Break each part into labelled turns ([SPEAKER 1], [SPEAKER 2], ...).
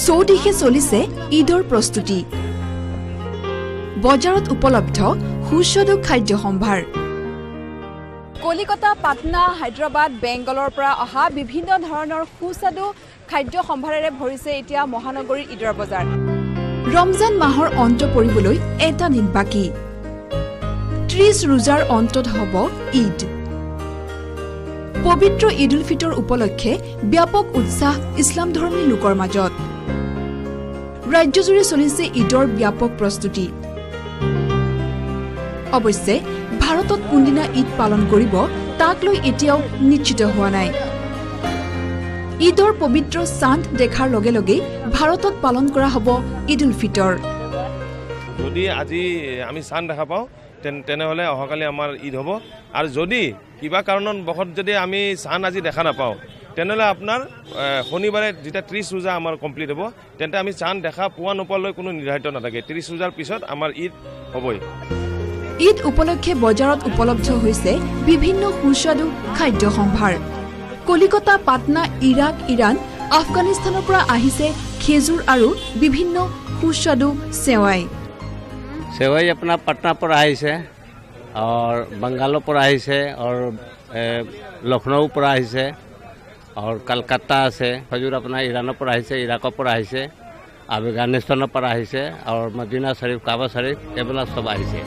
[SPEAKER 1] চৌদিশে চলিছে ঈদৰ প্ৰস্তুতি বজাৰত উপলব্ধ সুস্বাদু খাদ্য সম্ভাৰ কলিকতা পাটনা হায়দৰাবাদ বেংগলৰ পৰা অহা বিভিন্ন ধৰণৰ সুস্বাদু খাদ্য সম্ভাৰেৰে ভৰিছে এতিয়া মহানগৰীৰ ঈদৰ বজাৰ ৰমজান মাহৰ অন্ত পৰিবলৈ এটা দিন বাকি 30 ৰোজাৰ অন্তত হ'ব ঈদ পবিত্ৰ ঈদ উল ফিতৰ উপলক্ষে ব্যাপক উৎসাহ ইছলাম ধৰ্মী লোকৰ মাজত ৰাজ্যজুৰি চলিছে ঈদৰ ব্যাপক প্ৰস্তুতি অৱশ্যে ভাৰতত কোনদিনা ঈদ পালন কৰিব তাক লৈ এতিয়াও নিশ্চিত হোৱা নাই ঈদৰ পবিত্ৰ চাঁদ দেখাৰ লগে লগে ভাৰতত পালন কৰা হ'ব ঈদ উল ফিতৰ
[SPEAKER 2] যদি আজি আমি চাঁদ দেখা পাওঁ তেনেহলে অহাকালি আমাৰ ঈদ হ'ব আৰু যদি কিবা কাৰণত বখত যদি আমি চাঁদ আজি দেখা নাপাওঁ তেনেহলে আপোনাৰ শনিবাৰে যেতিয়া 30 ৰোজা আমাৰ কমপ্লিট হ'ব তেন্তে আমি চাঁদ দেখা পোৱা নোপোৱালৈ কোনো নিৰ্ধাৰিত নাথাকে 30 ৰোজাৰ পিছত আমাৰ ঈদ হ'বই
[SPEAKER 1] ঈদ উপলক্ষে বজাৰত উপলব্ধ হৈছে বিভিন্ন সুস্বাদু খাদ্য সম্ভাৰ কলিকতা পাটনা ইৰাক ইৰাণ আফগানিস্তানৰ পৰা আহিছে খেজুৰ আৰু বিভিন্ন সুস্বাদু সেৱাই
[SPEAKER 3] सेवई अपना पटना पर आई से और बंगालों पर आई से और लखनऊ पर आई से और कलकत्ता से खजूर अपना ईरानों पर आई से इराकों पर आई से अफगानिस्तान पर आई से और मदीना शरीफ काबा शरीफ एबला सब आई से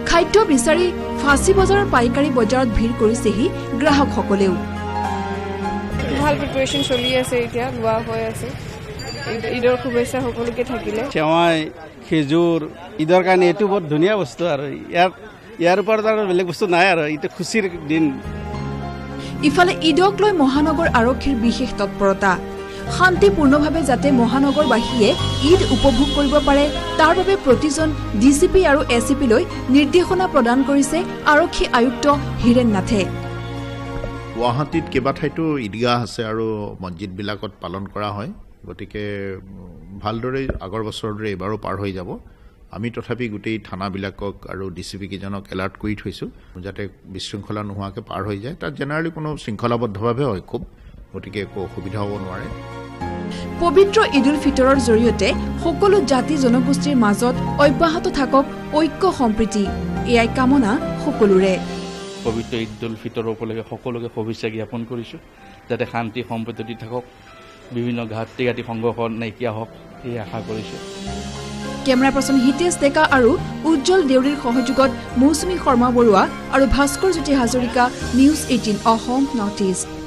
[SPEAKER 1] खाद्य বিচাৰি ফাঁচী বজাৰৰ পাইকাৰী বজাৰত ভিৰ কৰিছেহি গ্ৰাহকসকলেও
[SPEAKER 4] ভাল প্ৰিপাৰেচন চলি আছে এতিয়া লোৱা হৈ আছে ঈদৰ শুভেচ্ছা সকলোকে থাকিলে
[SPEAKER 5] সেৱাই খেজুৰ ঈদৰ কাৰণে এইটো বহুত ধুনীয়া বস্তু আৰু ইয়াৰ ওপৰত আৰু বেলেগ বস্তু নাই আৰু এইটো খুচিৰ দিন
[SPEAKER 1] ইফালে ঈদক লৈ মহানগৰ আৰক্ষীৰ বিশেষ তৎপৰতা শান্তিপূৰ্ণভাৱে যাতে মহানগৰবাসীয়ে ঈদ উপভোগ কৰিব পাৰে তাৰ বাবে প্ৰতিজন ডিচিপি আৰু এচিপি লৈ নিৰ্দেশনা প্ৰদান কৰিছে আৰক্ষী আয়ুক্ত হিৰেন নাথে
[SPEAKER 6] গুৱাহাটীত কেইবাঠাইতো ঈদগাহ আছে আৰু মছজিদবিলাকত পালন কৰা হয় গতিকে ভালদৰে আগৰ বছৰৰ দৰে এবাৰো পাৰ হৈ যাব আমি তথাপি গোটেই থানাবিলাকক আৰু ডিচিপি কেইজনক এলাৰ্ট কৰি থৈছোঁ যাতে বিশৃংখলা নোহোৱাকৈ পাৰ হৈ যায় তাত জেনেৰেলি কোনো শৃংখলাবদ্ধভাৱে হয় খুব গতিকে একো অসুবিধা হ'ব নোৱাৰে
[SPEAKER 1] পবিত্ৰ ঈদ উল ফিতৰৰ জৰিয়তে সকলো জাতি জনগোষ্ঠীৰ মাজত অব্যাহত থাকক ঐক্য সম্প্ৰীতি এয়াই কামনা সকলোৰে
[SPEAKER 7] পবিত্ৰ ঈদ উল ফিতৰৰ উপলক্ষে সকলোকে শুভেচ্ছা জ্ঞাপন কৰিছোঁ যাতে শান্তি সম্প্ৰীতি থাকক বিভিন্ন ঘাটি সংঘৰ্ষ নাইকিয়া হওক এই আশা কৰিছোঁ
[SPEAKER 1] কেমেৰা পাৰ্চন হিতেশ ডেকা আৰু উজ্জ্বল দেউৰীৰ সহযোগত মৌচুমী শৰ্মা বৰুৱা আৰু Bhaskar Jyoti Hazarika news 18 Assam north east